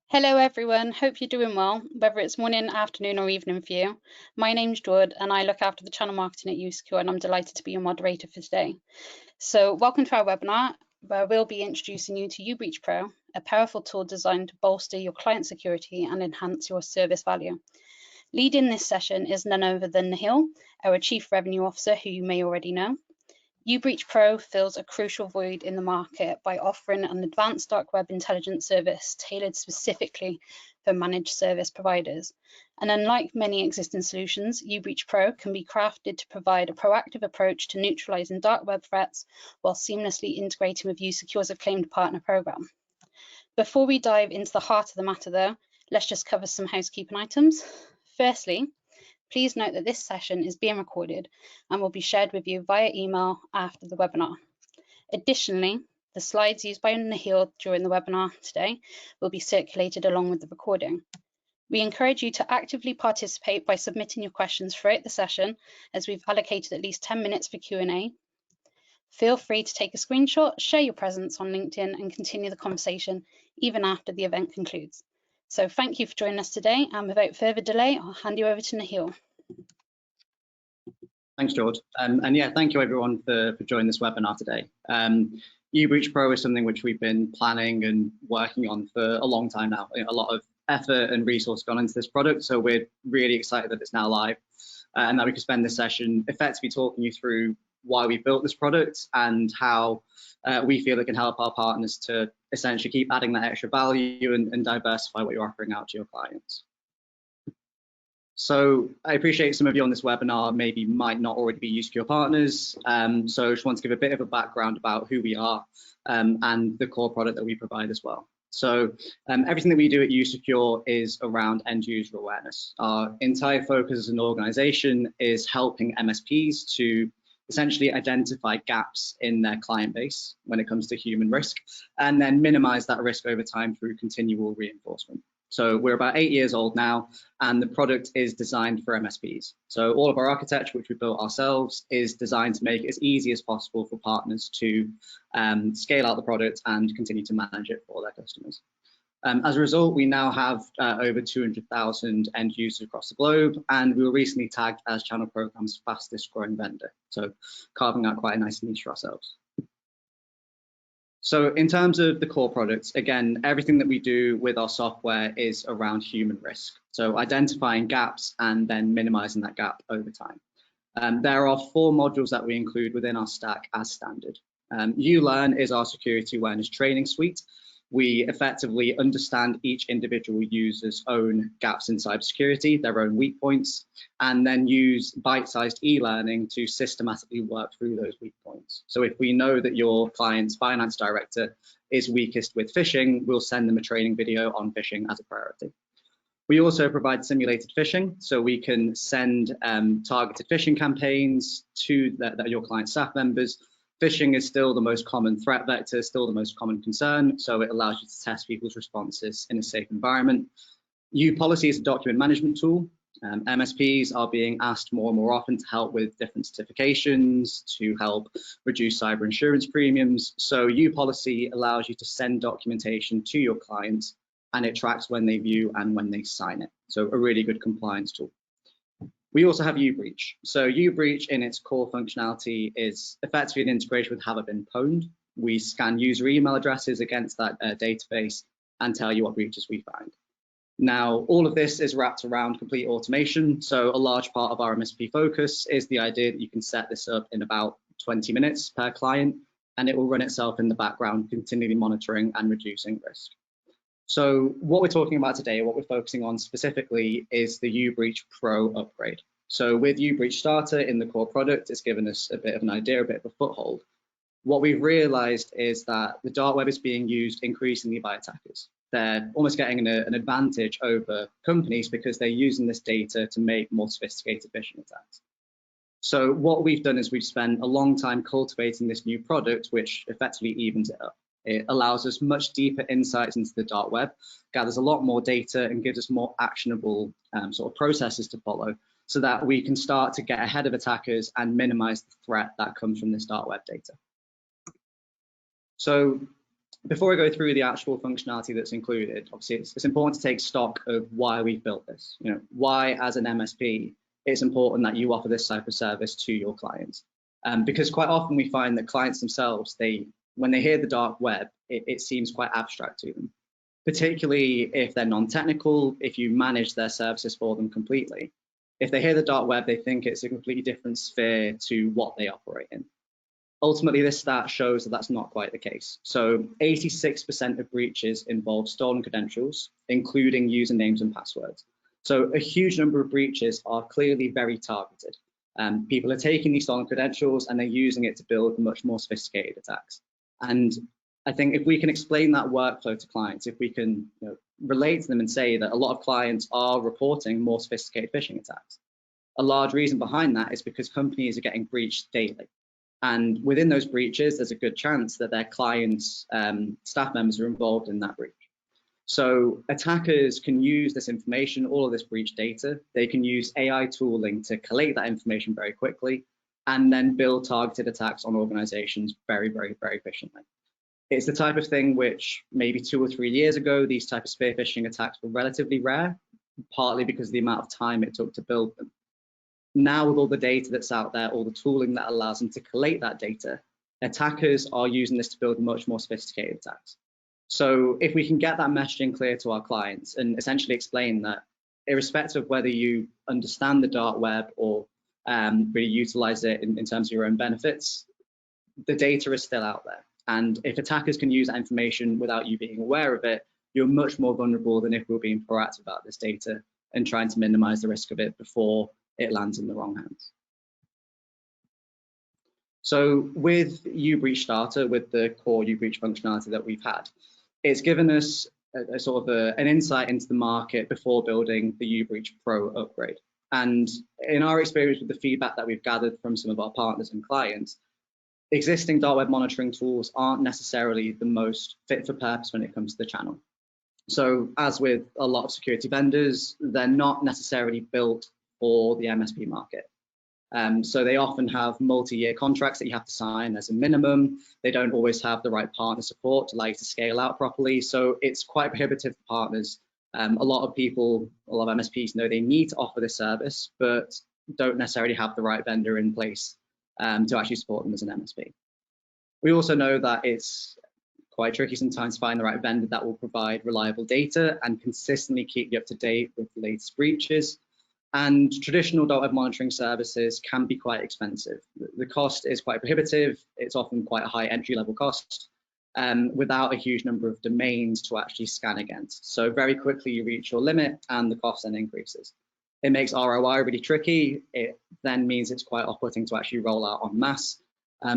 Hello everyone, hope you're doing well, whether it's morning, afternoon or evening for you. My name's Jord and I look after the channel marketing at usecure, and I'm delighted to be your moderator for today. So welcome to our webinar, where we'll be introducing you to uBreach Pro, a powerful tool designed to bolster your client security and enhance your service value. Leading this session is none other than Nihil, our Chief Revenue Officer, who you may already know. uBreach Pro fills a crucial void in the market by offering an advanced dark web intelligence service tailored specifically for managed service providers. And unlike many existing solutions, uBreach Pro can be crafted to provide a proactive approach to neutralizing dark web threats while seamlessly integrating with usecure's acclaimed partner program. Before we dive into the heart of the matter though, let's just cover some housekeeping items. Firstly, please note that this session is being recorded and will be shared with you via email after the webinar. Additionally, the slides used by Nihil during the webinar today will be circulated along with the recording. We encourage you to actively participate by submitting your questions throughout the session, as we've allocated at least 10 minutes for Q&A. Feel free to take a screenshot, share your presence on LinkedIn and continue the conversation even after the event concludes. So thank you for joining us today, and without further delay, I'll hand you over to Nihil. Thanks, George. And yeah, thank you everyone for joining this webinar today. uBreach Pro is something which we've been planning and working on for a long time now. A lot of effort and resource gone into this product, so we're really excited that it's now live and that we can spend this session effectively talking you through why we built this product and how we feel it can help our partners to essentially keep adding that extra value and diversify what you're offering out to your clients. So I appreciate some of you on this webinar maybe might not already be usecure partners. So I just want to give a bit of a background about who we are and the core product that we provide as well. So everything that we do at usecure is around end user awareness. Our entire focus as an organization is helping MSPs to essentially identify gaps in their client base when it comes to human risk, and then minimize that risk over time through continual reinforcement. So we're about 8 years old now, and the product is designed for MSPs. So all of our architecture, which we built ourselves, is designed to make it as easy as possible for partners to scale out the product and continue to manage it for their customers. As a result, we now have over 200,000 end users across the globe, and we were recently tagged as Channel Program's fastest growing vendor. So carving out quite a nice niche for ourselves. So in terms of the core products, again, everything that we do with our software is around human risk. So identifying gaps and then minimizing that gap over time. There are 4 modules that we include within our stack as standard. uLearn is our security awareness training suite. We effectively understand each individual user's own gaps in cybersecurity, their own weak points, and then use bite-sized e-learning to systematically work through those weak points. So if we know that your client's finance director is weakest with phishing, we'll send them a training video on phishing as a priority. We also provide simulated phishing, so we can send targeted phishing campaigns to your client staff members. Phishing is still the most common threat vector, still the most common concern, so it allows you to test people's responses in a safe environment. uPolicy is a document management tool. MSPs are being asked more and more often to help with different certifications, to help reduce cyber insurance premiums. So uPolicy allows you to send documentation to your clients, and it tracks when they view and when they sign it. So a really good compliance tool. We also have uBreach. So uBreach in its core functionality is effectively an integration with Have I Been Pwned. We scan user email addresses against that database and tell you what breaches we find. Now, all of this is wrapped around complete automation. So a large part of our MSP focus is the idea that you can set this up in about 20 minutes per client, and it will run itself in the background, continually monitoring and reducing risk. So what we're talking about today, what we're focusing on specifically, is the uBreach Pro upgrade. So with uBreach Starter in the core product, it's given us a bit of an idea, a bit of a foothold. What we've realized is that the dark web is being used increasingly by attackers. They're almost getting an advantage over companies because they're using this data to make more sophisticated phishing attacks. So what we've done is we've spent a long time cultivating this new product, which effectively evens it up. It allows us much deeper insights into the dark web, gathers a lot more data, and gives us more actionable sort of processes to follow, so that we can start to get ahead of attackers and minimize the threat that comes from this dark web data. So before I go through the actual functionality that's included, obviously it's important to take stock of why we've built this. Why as an MSP, it's important that you offer this type of service to your clients. Because quite often we find that clients themselves, when they hear the dark web, it seems quite abstract to them, particularly if they're non-technical, if you manage their services for them completely. If they hear the dark web, they think it's a completely different sphere to what they operate in. Ultimately, this stat shows that that's not quite the case. So 86% of breaches involve stolen credentials, including usernames and passwords. So a huge number of breaches are clearly very targeted. People are taking these stolen credentials and they're using it to build much more sophisticated attacks. And I think if we can explain that workflow to clients, if we can relate to them and say that a lot of clients are reporting more sophisticated phishing attacks, a large reason behind that is because companies are getting breached daily. And within those breaches, there's a good chance that their clients' staff members are involved in that breach. So attackers can use this information, all of this breach data. They can use AI tooling to collate that information very quickly and then build targeted attacks on organizations very, very, very efficiently. It's the type of thing which maybe 2 or 3 years ago, these type of spear phishing attacks were relatively rare, partly because of the amount of time it took to build them. Now, with all the data that's out there, all the tooling that allows them to collate that data, attackers are using this to build much more sophisticated attacks. So if we can get that messaging clear to our clients and essentially explain that irrespective of whether you understand the dark web or really utilize it in terms of your own benefits, the data is still out there. And if attackers can use that information without you being aware of it, you're much more vulnerable than if we're being proactive about this data and trying to minimize the risk of it before it lands in the wrong hands. So with uBreach Starter, with the core uBreach functionality that we've had, it's given us a sort of an insight into the market before building the uBreach Pro upgrade. And in our experience with the feedback that we've gathered from some of our partners and clients, existing dark web monitoring tools aren't necessarily the most fit for purpose when it comes to the channel. So as with a lot of security vendors, they're not necessarily built for the MSP market. So they often have multi-year contracts that you have to sign as a minimum. They don't always have the right partner support to allow you to scale out properly. So it's quite prohibitive for partners. A lot of people, a lot of MSPs know they need to offer this service, but don't necessarily have the right vendor in place to actually support them as an MSP. We also know that it's quite tricky sometimes to find the right vendor that will provide reliable data and consistently keep you up to date with the latest breaches. And traditional dark web monitoring services can be quite expensive. The cost is quite prohibitive. It's often quite a high entry-level cost without a huge number of domains to actually scan against. So very quickly you reach your limit and the cost then increases. It makes ROI really tricky. It then means it's quite off-putting to actually roll out en masse.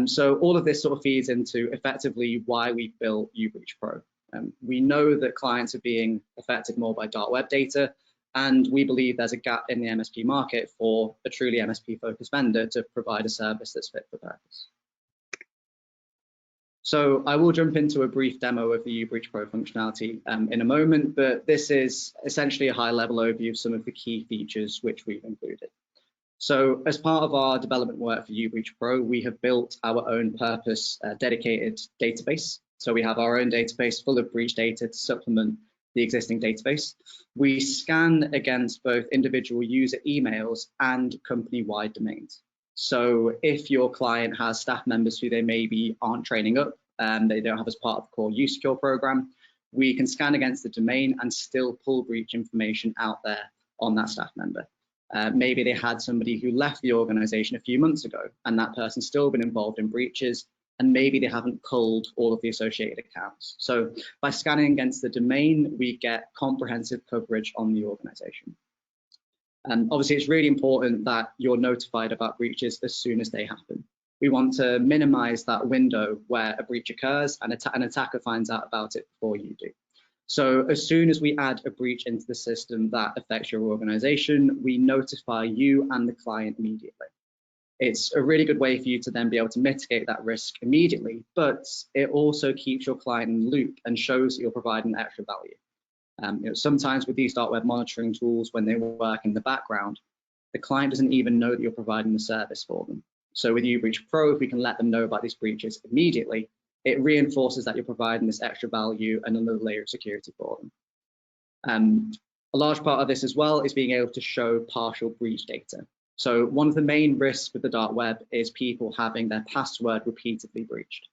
So all of this sort of feeds into effectively why we built uBreach Pro. We know that clients are being affected more by dark web data, and we believe there's a gap in the MSP market for a truly MSP-focused vendor to provide a service that's fit for purpose. So I will jump into a brief demo of the uBreach Pro functionality in a moment, but this is essentially a high-level overview of some of the key features which we've included. So as part of our development work for uBreach Pro, we have built our own purpose dedicated database. So we have our own database full of breach data to supplement the existing database. We scan against both individual user emails and company-wide domains. So if your client has staff members who they maybe aren't training up, they don't have as part of the core usecure program, we can scan against the domain and still pull breach information out there on that staff member. Maybe they had somebody who left the organization a few months ago and that person's still been involved in breaches, and maybe they haven't culled all of the associated accounts. So by scanning against the domain, we get comprehensive coverage on the organization. Obviously, it's really important that you're notified about breaches as soon as they happen. We want to minimize that window where a breach occurs and an attacker finds out about it before you do. So as soon as we add a breach into the system that affects your organization, we notify you and the client immediately. It's a really good way for you to then be able to mitigate that risk immediately, but it also keeps your client in the loop and shows that you're providing extra value. Sometimes with these dark web monitoring tools, when they work in the background, The client doesn't even know that you're providing the service for them. So with uBreach Pro, if we can let them know about these breaches immediately, it reinforces that you're providing this extra value and another layer of security for them. A large part of this as well is being able to show partial breach data. So one of the main risks with the dark web is people having their password repeatedly breached.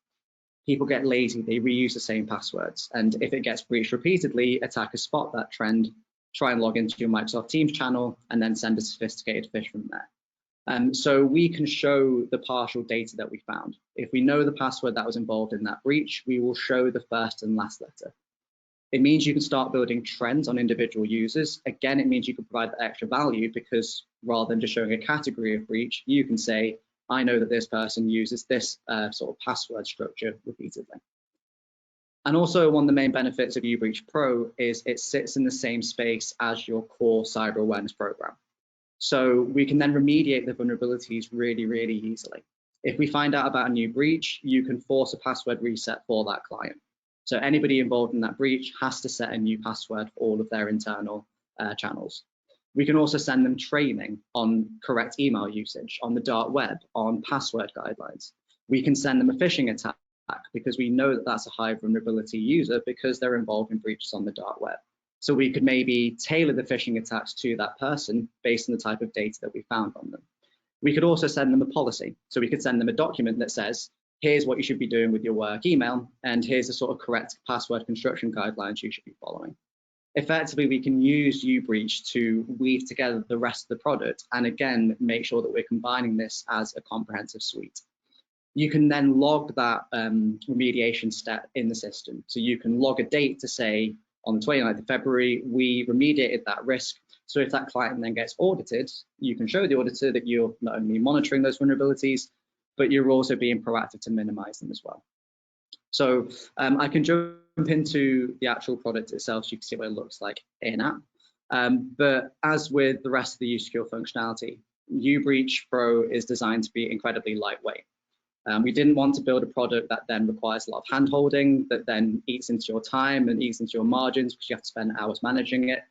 People get lazy, they reuse the same passwords. And if it gets breached repeatedly, attackers spot that trend, try and log into your Microsoft Teams channel, and then send a sophisticated phish from there. So we can show the partial data that we found. If we know the password that was involved in that breach, we will show the first and last letter. It means you can start building trends on individual users. Again, it means you can provide that extra value because rather than just showing a category of breach, you can say, I know that this person uses this sort of password structure repeatedly. And also one of the main benefits of uBreach Pro is it sits in the same space as your core cyber awareness program. So we can then remediate the vulnerabilities really, really easily. If we find out about a new breach, you can force a password reset for that client. So anybody involved in that breach has to set a new password for all of their internal channels. We can also send them training on correct email usage, on the dark web, on password guidelines. We can send them a phishing attack because we know that that's a high vulnerability user because they're involved in breaches on the dark web. So we could maybe tailor the phishing attacks to that person based on the type of data that we found on them. We could also send them a policy. So we could send them a document that says, here's what you should be doing with your work email, and here's the sort of correct password construction guidelines you should be following. Effectively, we can use uBreach to weave together the rest of the product and again, make sure that we're combining this as a comprehensive suite. You can then log that remediation step in the system. So you can log a date to say, on the 29th of February, we remediated that risk. So if that client then gets audited, you can show the auditor that you're not only monitoring those vulnerabilities, but you're also being proactive to minimize them as well. So I can jump into the actual product itself so you can see what it looks like in app. But as with the rest of the usecure functionality, uBreach Pro is designed to be incredibly lightweight. We didn't want to build a product that then requires a lot of hand-holding, that then eats into your time and eats into your margins because you have to spend hours managing it.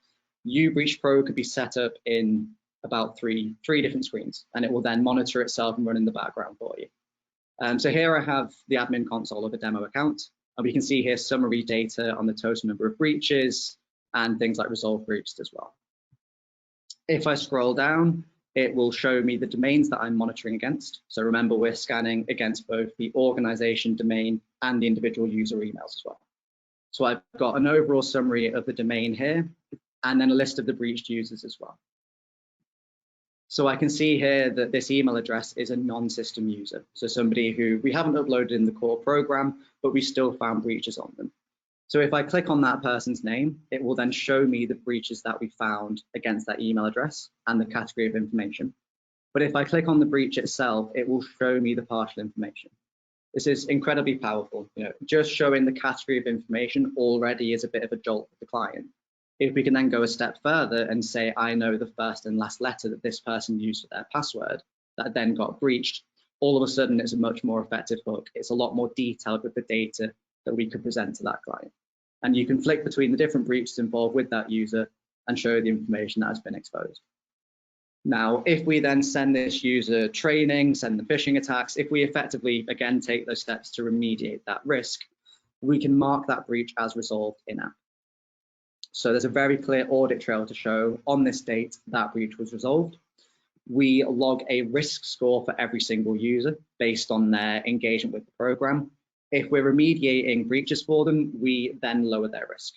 uBreach Pro could be set up in about three different screens, and it will then monitor itself and run in the background for you. So here I have the admin console of a demo account, and we can see here summary data on the total number of breaches and things like resolved breaches as well. If I scroll down, it will show me the domains that I'm monitoring against. So remember, we're scanning against both the organization domain and the individual user emails as well. So I've got an overall summary of the domain here, and then a list of the breached users as well. So I can see here that this email address is a non-system user. So somebody who we haven't uploaded in the core program, but we still found breaches on them. So if I click on that person's name, it will then show me the breaches that we found against that email address and the category of information. But if I click on the breach itself, it will show me the partial information. This is incredibly powerful. Just showing the category of information already is a bit of a jolt for the client. If we can then go a step further and say, I know the first and last letter that this person used for their password that then got breached, all of a sudden it's a much more effective hook. It's a lot more detailed with the data that we could present to that client. And you can flick between the different breaches involved with that user and show the information that has been exposed. Now, if we then send this user training, send them phishing attacks, if we effectively, again, take those steps to remediate that risk, we can mark that breach as resolved in-app. So there's a very clear audit trail to show on this date that breach was resolved. We log a risk score for every single user based on their engagement with the program. If we're remediating breaches for them, we then lower their risk.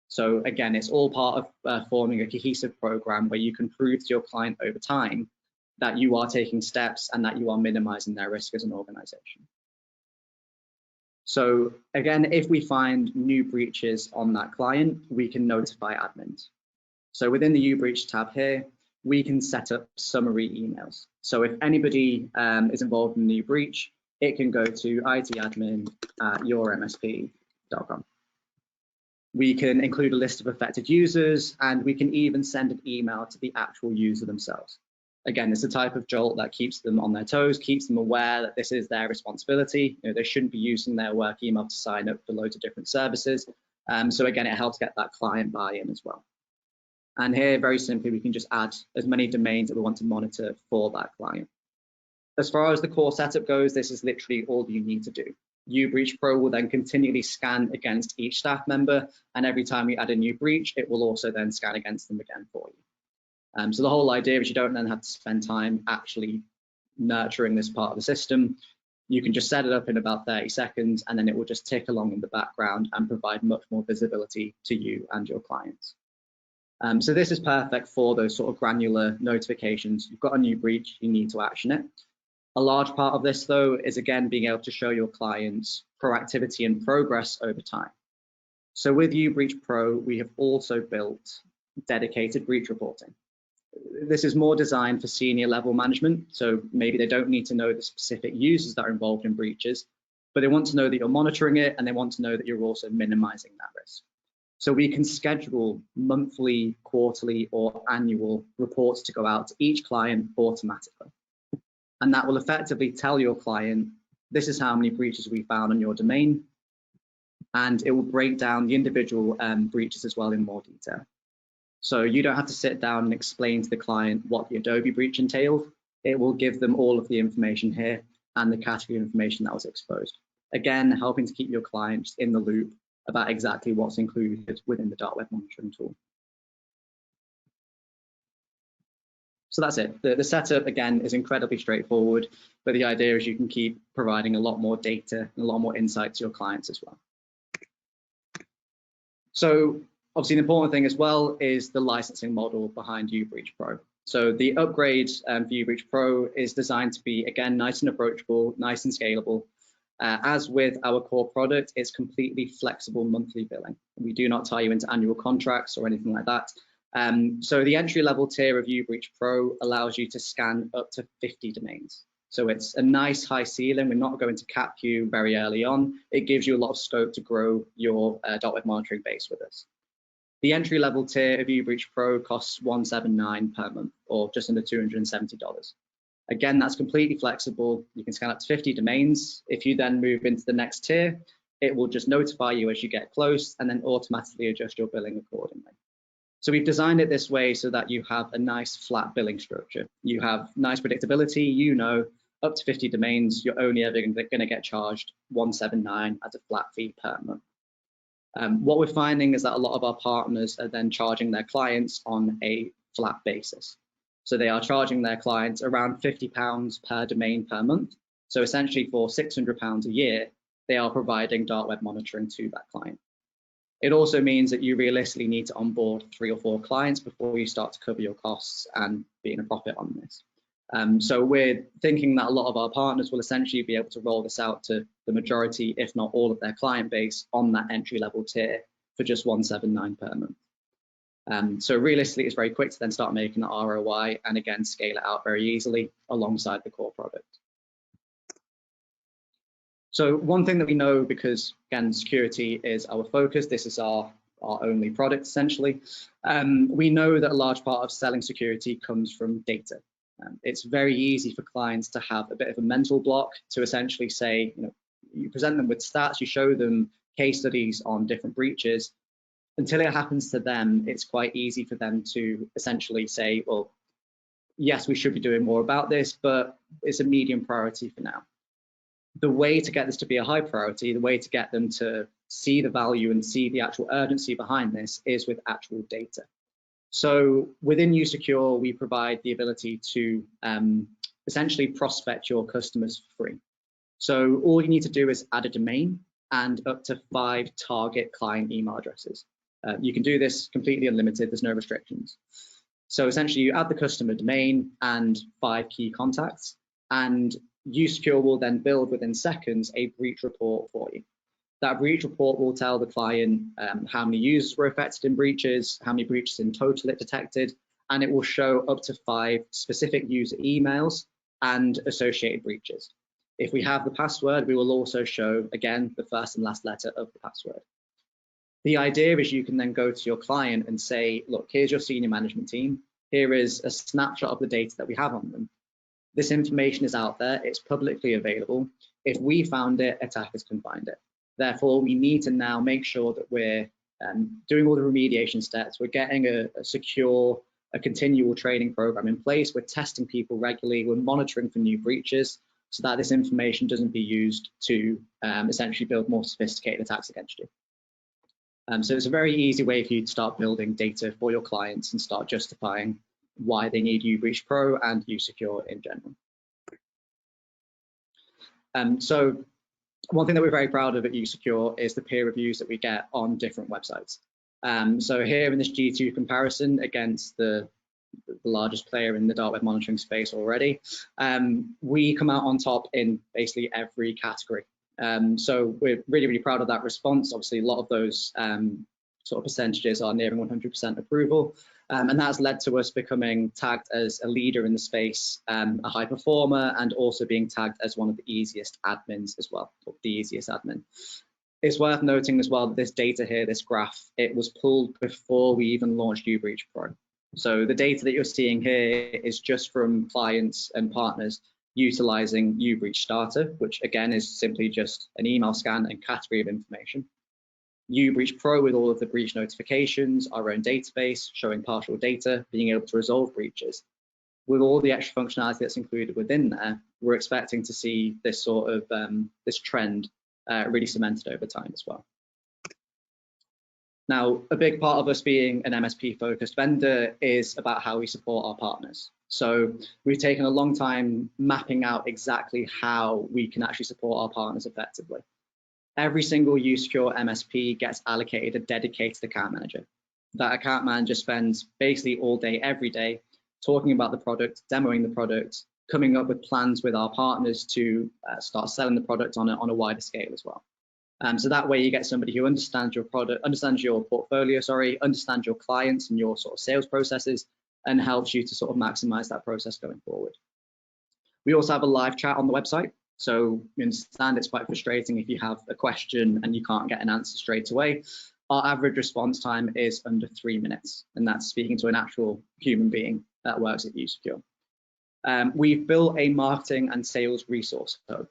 So again, it's all part of forming a cohesive program where you can prove to your client over time that you are taking steps and that you are minimizing their risk as an organization. So again, if we find new breaches on that client, we can notify admins. So within the uBreach tab here, we can set up summary emails. So if anybody is involved in a new breach, it can go to itadmin@yourmsp.com. We can include a list of affected users, and we can even send an email to the actual user themselves. Again, it's a type of jolt that keeps them on their toes, keeps them aware that this is their responsibility. They shouldn't be using their work email to sign up for loads of different services. So again, it helps get that client buy-in as well. And here, very simply, we can just add as many domains that we want to monitor for that client. As far as the core setup goes, this is literally all you need to do. uBreach Pro will then continually scan against each staff member, and every time you add a new breach, it will also then scan against them again for you. So the whole idea is you don't then have to spend time actually nurturing this part of the system. You can just set it up in about 30 seconds, and then it will just tick along in the background and provide much more visibility to you and your clients. So this is perfect for those sort of granular notifications. You've got a new breach, you need to action it. A large part of this, though, is again being able to show your clients proactivity and progress over time. So with uBreach Pro, we have also built dedicated breach reporting. This is more designed for senior level management, so maybe they don't need to know the specific users that are involved in breaches, but they want to know that you're monitoring it, and they want to know that you're also minimizing that risk. So we can schedule monthly, quarterly, or annual reports to go out to each client automatically. And that will effectively tell your client, this is how many breaches we found on your domain, and it will break down the individual breaches as well in more detail. So you don't have to sit down and explain to the client what the Adobe breach entailed. It will give them all of the information here and the category information that was exposed. Again, helping to keep your clients in the loop about exactly what's included within the dark web monitoring tool. So that's it. The setup, again, is incredibly straightforward, but the idea is you can keep providing a lot more data and a lot more insight to your clients as well. So obviously, the important thing as well is the licensing model behind uBreach Pro. So the upgrade for uBreach Pro is designed to be, again, nice and approachable, nice and scalable. As with our core product, it's completely flexible monthly billing. We do not tie you into annual contracts or anything like that. So the entry-level tier of uBreach Pro allows you to scan up to 50 domains. So it's a nice high ceiling. We're not going to cap you very early on. It gives you a lot of scope to grow your dark web monitoring base with us. The entry-level tier of uBreach Pro costs $179 per month, or just under $270. Again, that's completely flexible. You can scan up to 50 domains. If you then move into the next tier, it will just notify you as you get close and then automatically adjust your billing accordingly. So we've designed it this way so that you have a nice flat billing structure. You have nice predictability. You know, up to 50 domains, you're only ever going to get charged $179 as a flat fee per month. What we're finding is that a lot of our partners are then charging their clients on a flat basis. So they are charging their clients around £50 per domain per month. So essentially for £600 a year, they are providing dark web monitoring to that client. It also means that you realistically need to onboard 3 or 4 clients before you start to cover your costs and be in a profit on this. So we're thinking that a lot of our partners will essentially be able to roll this out to the majority, if not all of their client base on that entry-level tier for just $179 per month. So realistically, it's very quick to then start making the ROI and again, scale it out very easily alongside the core product. So one thing that we know, because again, security is our focus, this is our only product essentially. We know that a large part of selling security comes from data. It's very easy for clients to have a bit of a mental block to essentially say, you present them with stats, you show them case studies on different breaches. Until it happens to them, it's quite easy for them to essentially say, well, yes, we should be doing more about this, but it's a medium priority for now. The way to get this to be a high priority, the way to get them to see the value and see the actual urgency behind this is with actual data. So within usecure, we provide the ability to essentially prospect your customers for free. So all you need to do is add a domain and up to 5 target client email addresses. You can do this completely unlimited, there's no restrictions. So essentially you add the customer domain and 5 key contacts, and usecure will then build within seconds a breach report for you. That breach report will tell the client how many users were affected in breaches, how many breaches in total it detected, and it will show up to 5 specific user emails and associated breaches. If we have the password, we will also show, again, the first and last letter of the password. The idea is you can then go to your client and say, look, here's your senior management team. Here is a snapshot of the data that we have on them. This information is out there. It's publicly available. If we found it, attackers can find it. Therefore, we need to now make sure that we're doing all the remediation steps. We're getting a secure, a continual training program in place. We're testing people regularly. We're monitoring for new breaches so that this information doesn't be used to essentially build more sophisticated attacks against you. So it's a very easy way for you to start building data for your clients and start justifying why they need uBreach Pro and usecure in general. So one thing that we're very proud of at usecure is the peer reviews that we get on different websites. So here in this G2 comparison against the largest player in the dark web monitoring space already, we come out on top in basically every category. So we're really, really proud of that response. Obviously, a lot of those sort of percentages are nearing 100% approval. And that's led to us becoming tagged as a leader in the space, a high performer, and also being tagged as one of the easiest admins as well, or the easiest admin. It's worth noting as well that this data here, this graph, it was pulled before we even launched uBreach Pro. So the data that you're seeing here is just from clients and partners utilizing uBreach Starter, which again is simply just an email scan and category of information. uBreach Pro with all of the breach notifications, our own database showing partial data, being able to resolve breaches. With all the extra functionality that's included within there, we're expecting to see this sort of this trend really cemented over time as well. Now, a big part of us being an MSP focused vendor is about how we support our partners. So we've taken a long time mapping out exactly how we can actually support our partners effectively. Every single usecure MSP gets allocated a dedicated account manager. That account manager spends basically all day, every day, talking about the product, demoing the product, coming up with plans with our partners to start selling the product on a wider scale as well. So that way you get somebody who understands your product, understands your portfolio, understands your clients and your sort of sales processes, and helps you to sort of maximize that process going forward. We also have a live chat on the website. So we understand it's quite frustrating if you have a question and you can't get an answer straight away. Our average response time is under 3 minutes, and that's speaking to an actual human being that works at usecure. We've built a marketing and sales resource hub.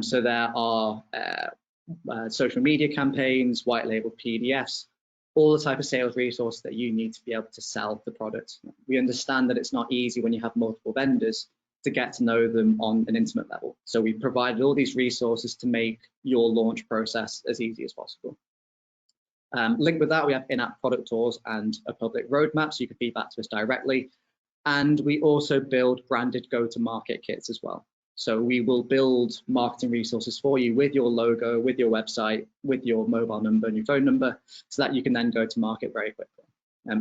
So there are social media campaigns, white label PDFs, all the type of sales resource that you need to be able to sell the product. We understand that it's not easy when you have multiple vendors to get to know them on an intimate level. So we've provided all these resources to make your launch process as easy as possible. Linked with that, we have in-app product tours and a public roadmap, so you can feedback to us directly. And we also build branded go-to-market kits as well. So we will build marketing resources for you with your logo, with your website, with your mobile number and your phone number, so that you can then go to market very quickly.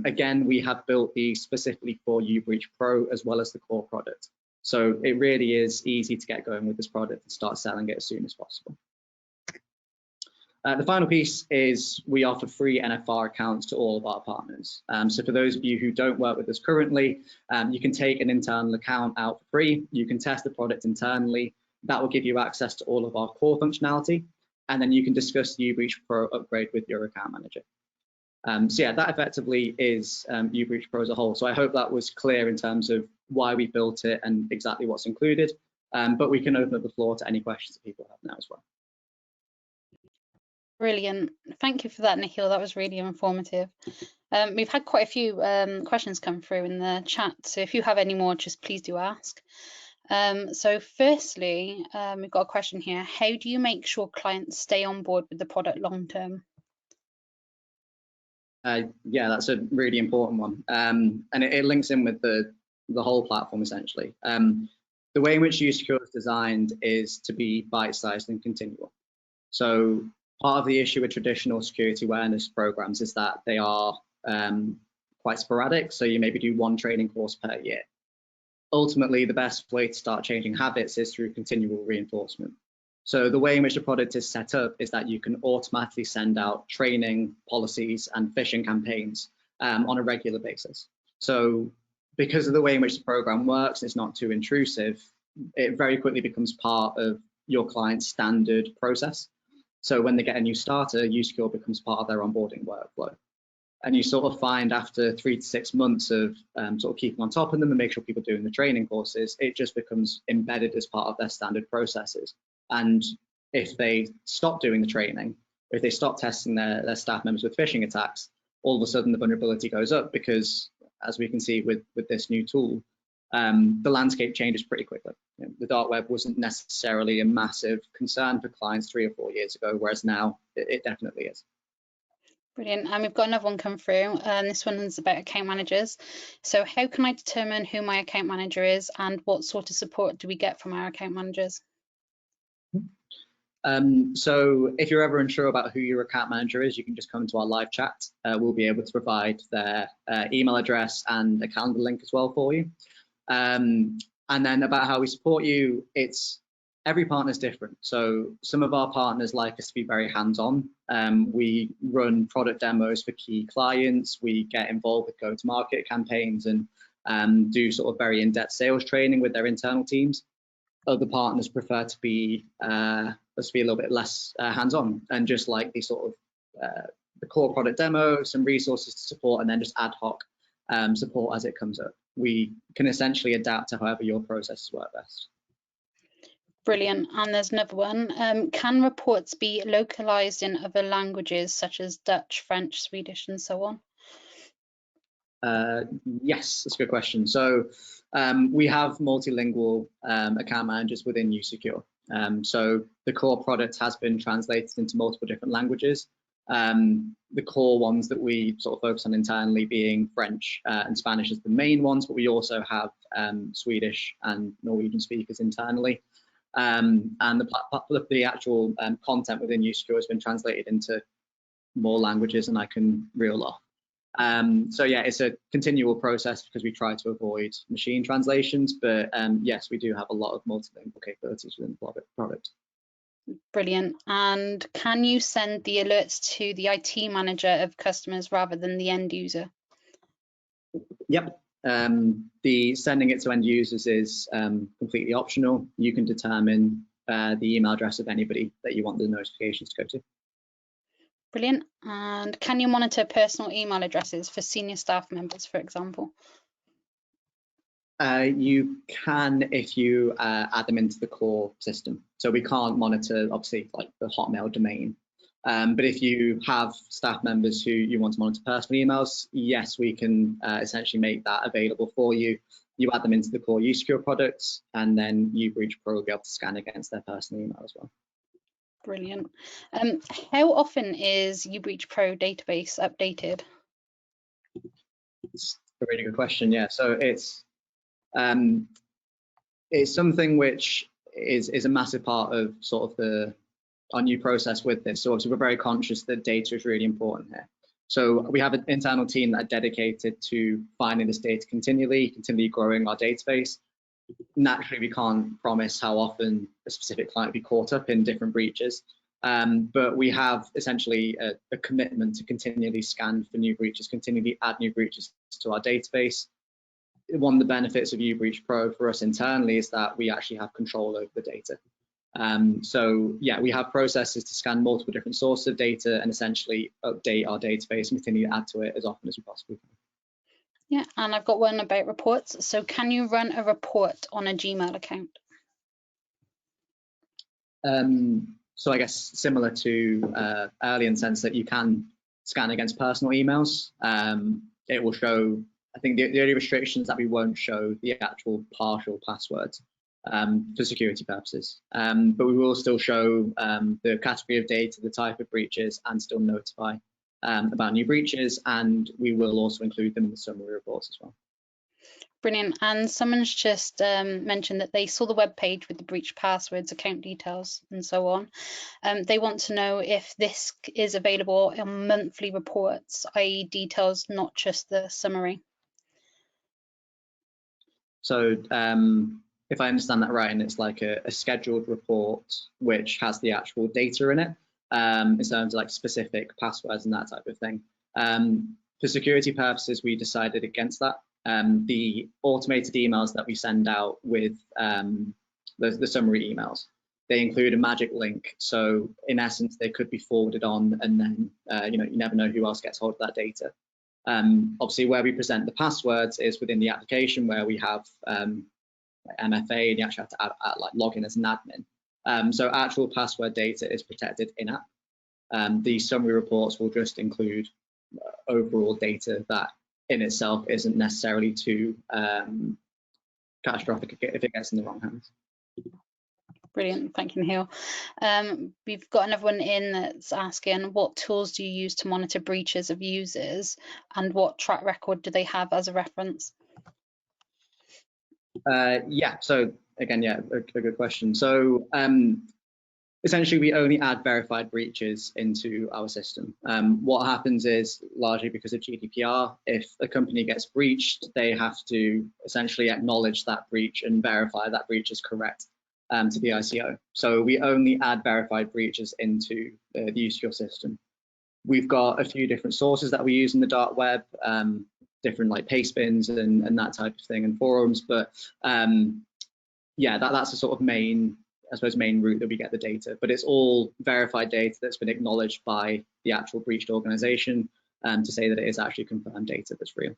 Again, we have built these specifically for uBreach Pro as well as the core product. So it really is easy to get going with this product and start selling it as soon as possible. The final piece is we offer free NFR accounts to all of our partners. So for those of you who don't work with us currently, you can take an internal account out for free. You can test the product internally. That will give you access to all of our core functionality. And then you can discuss the uBreach Pro upgrade with your account manager. So yeah, that effectively is uBreach Pro as a whole. So I hope that was clear in terms of why we built it and exactly what's included. But we can open up the floor to any questions that people have now as well. Brilliant. Thank you for that, Nihil. That was really informative. We've had quite a few questions come through in the chat, so if you have any more, just please do ask. So firstly, we've got a question here. How do you make sure clients stay on board with the product long term? Yeah, that's a really important one. And it links in with the whole platform essentially. The way in which usecure is designed is to be bite-sized and continual. So part of the issue with traditional security awareness programs is that they are quite sporadic. So you maybe do one training course per year. Ultimately, the best way to start changing habits is through continual reinforcement. So the way in which the product is set up is that you can automatically send out training policies and phishing campaigns on a regular basis. So because of the way in which the program works, it's not too intrusive, it very quickly becomes part of your client's standard process. So when they get a new starter, usecure becomes part of their onboarding workflow. And you sort of find after 3 to 6 months of sort of keeping on top of them and make sure people are doing the training courses, it just becomes embedded as part of their standard processes. And if they stop doing the training, If they stop testing their staff members with phishing attacks, all of a sudden the vulnerability goes up because, as we can see with this new tool, the landscape changes pretty quickly. You know, the dark web wasn't necessarily a massive concern for clients 3 or 4 years ago, whereas now it definitely is. Brilliant. And we've got another one come through, and this one is about account managers. So how can I determine who my account manager is, and what sort of support do we get from our account managers? So if you're ever unsure about who your account manager is, you can just come to our live chat. We'll be able to provide their email address and a calendar link as well for you. And then about how we support you, every partner is different. So some of our partners like us to be very hands-on. We run product demos for key clients. We get involved with go-to-market campaigns and do sort of very in-depth sales training with their internal teams. Other partners prefer to be a little bit less hands-on and just like the sort of the core product demo, some resources to support, and then just ad hoc support as it comes up. We can essentially adapt to however your processes work best. Brilliant. And there's another one. Can reports be localized in other languages such as Dutch, French, Swedish, and so on? Yes, that's a good question. So we have multilingual account managers within usecure. So the core product has been translated into multiple different languages. The core ones that we sort of focus on internally being French and Spanish as the main ones, but we also have Swedish and Norwegian speakers internally. And the actual content within usecure has been translated into more languages than I can reel off. So yeah, it's a continual process because we try to avoid machine translations, but yes, we do have a lot of multilingual capabilities within the product. Brilliant. And can you send the alerts to the IT manager of customers rather than the end user? Yep. The sending it to end users is completely optional. You can determine the email address of anybody that you want the notifications to go to. Brilliant. And can you monitor personal email addresses for senior staff members, for example? You can if you add them into the core system. So we can't monitor, obviously, like the Hotmail domain. But if you have staff members who you want to monitor personal emails, yes, we can essentially make that available for you. You add them into the core usecure products, and then uBreach Pro will be able to scan against their personal email as well. Brilliant. How often is uBreach Pro database updated? It's a really good question. Yeah, so it's something which is a massive part of sort of our new process with this. So obviously we're very conscious that data is really important here. So we have an internal team that are dedicated to finding this data continually growing our database. Naturally, we can't promise how often a specific client will be caught up in different breaches, but we have essentially a commitment to continually scan for new breaches, continually add new breaches to our database. One of the benefits of uBreach Pro for us internally is that we actually have control over the data. So yeah, we have processes to scan multiple different sources of data and essentially update our database and continue to add to it as often as we possibly can. Yeah, and I've got one about reports. So can you run a report on a Gmail account? So I guess similar to earlier in the sense that you can scan against personal emails. It will show, I think the only restrictions that we won't show the actual partial passwords for security purposes. But we will still show the category of data, the type of breaches, and still notify about new breaches, and we will also include them in the summary reports as well. Brilliant. And someone's just mentioned that they saw the web page with the breach passwords, account details, and so on. They want to know if this is available in monthly reports, i.e. details, not just the summary. So if I understand that right, and it's like a scheduled report which has the actual data in it, in terms of like specific passwords and that type of thing. For security purposes, we decided against that. The automated emails that we send out with the summary emails, they include a magic link. So in essence, they could be forwarded on, and then you never know who else gets hold of that data. Obviously, where we present the passwords is within the application where we have MFA, and you actually have to like log in as an admin. So actual password data is protected in-app. The summary reports will just include overall data that in itself isn't necessarily too catastrophic if it gets in the wrong hands. Brilliant, thank you, Nihil. We've got another one in that's asking, what tools do you use to monitor breaches of users, and what track record do they have as a reference? Yeah, so again, yeah, a good question. So essentially, we only add verified breaches into our system. What happens is, largely because of GDPR, if a company gets breached, they have to essentially acknowledge that breach and verify that breach is correct to the ICO. So we only add verified breaches into the usecure system. We've got a few different sources that we use in the dark web, different like paste bins and that type of thing, and forums. But yeah, that's the sort of main route that we get the data. But it's all verified data that's been acknowledged by the actual breached organization to say that it is actually confirmed data that's real.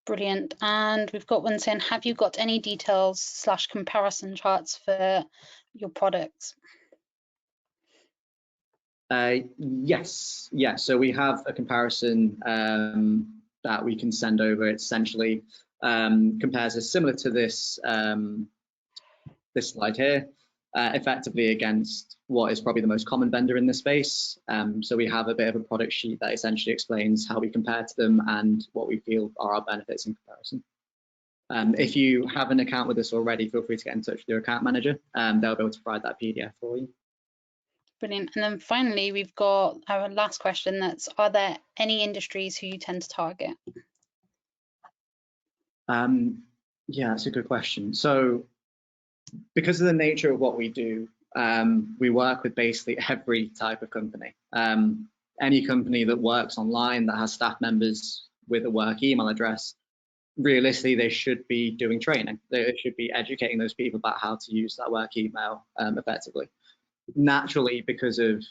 Brilliant. And we've got one saying, have you got any details / comparison charts for your products? Yes. So we have a comparison that we can send over. It essentially compares us similar to this this slide here, effectively against what is probably the most common vendor in this space. So we have a bit of a product sheet that essentially explains how we compare to them and what we feel are our benefits in comparison. If you have an account with us already, feel free to get in touch with your account manager. They'll be able to provide that PDF for you. Brilliant. And then finally, we've got our last question, that's, are there any industries who you tend to target? Yeah, that's a good question. So because of the nature of what we do, we work with basically every type of company. Any company that works online, that has staff members with a work email address, realistically, they should be doing training. They should be educating those people about how to use that work email effectively. Naturally, because of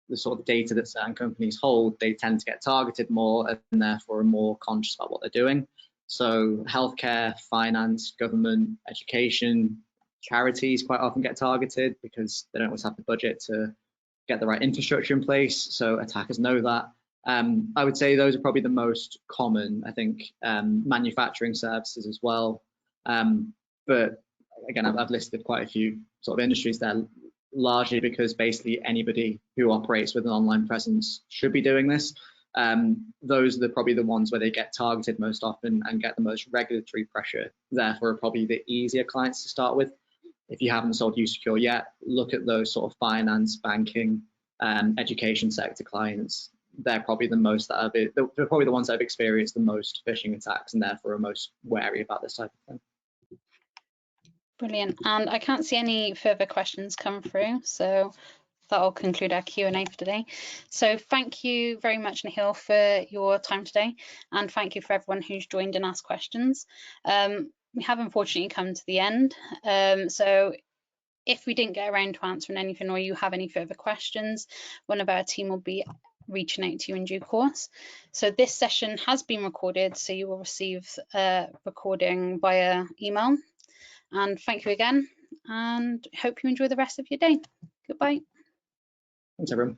the sort of data that certain companies hold, they tend to get targeted more and therefore are more conscious about what they're doing. So healthcare, finance, government, education, charities quite often get targeted because they don't always have the budget to get the right infrastructure in place. So attackers know that. I would say those are probably the most common. I think manufacturing services as well. But again, I've listed quite a few sort of industries there, largely because basically anybody who operates with an online presence should be doing this. Those are probably the ones where they get targeted most often and get the most regulatory pressure, therefore are probably the easier clients to start with. If you haven't sold usecure yet, look at those sort of finance, banking, education sector clients. They're probably the most that they're probably the ones that have experienced the most phishing attacks and therefore are most wary about this type of thing. Brilliant. And I can't see any further questions come through, so that'll conclude our Q&A for today. So thank you very much, Nihil, for your time today, and thank you for everyone who's joined and asked questions. We have unfortunately come to the end, so if we didn't get around to answering anything or you have any further questions, one of our team will be reaching out to you in due course. So this session has been recorded, so you will receive a recording via email. And thank you again, and hope you enjoy the rest of your day. Goodbye. Thanks, everyone.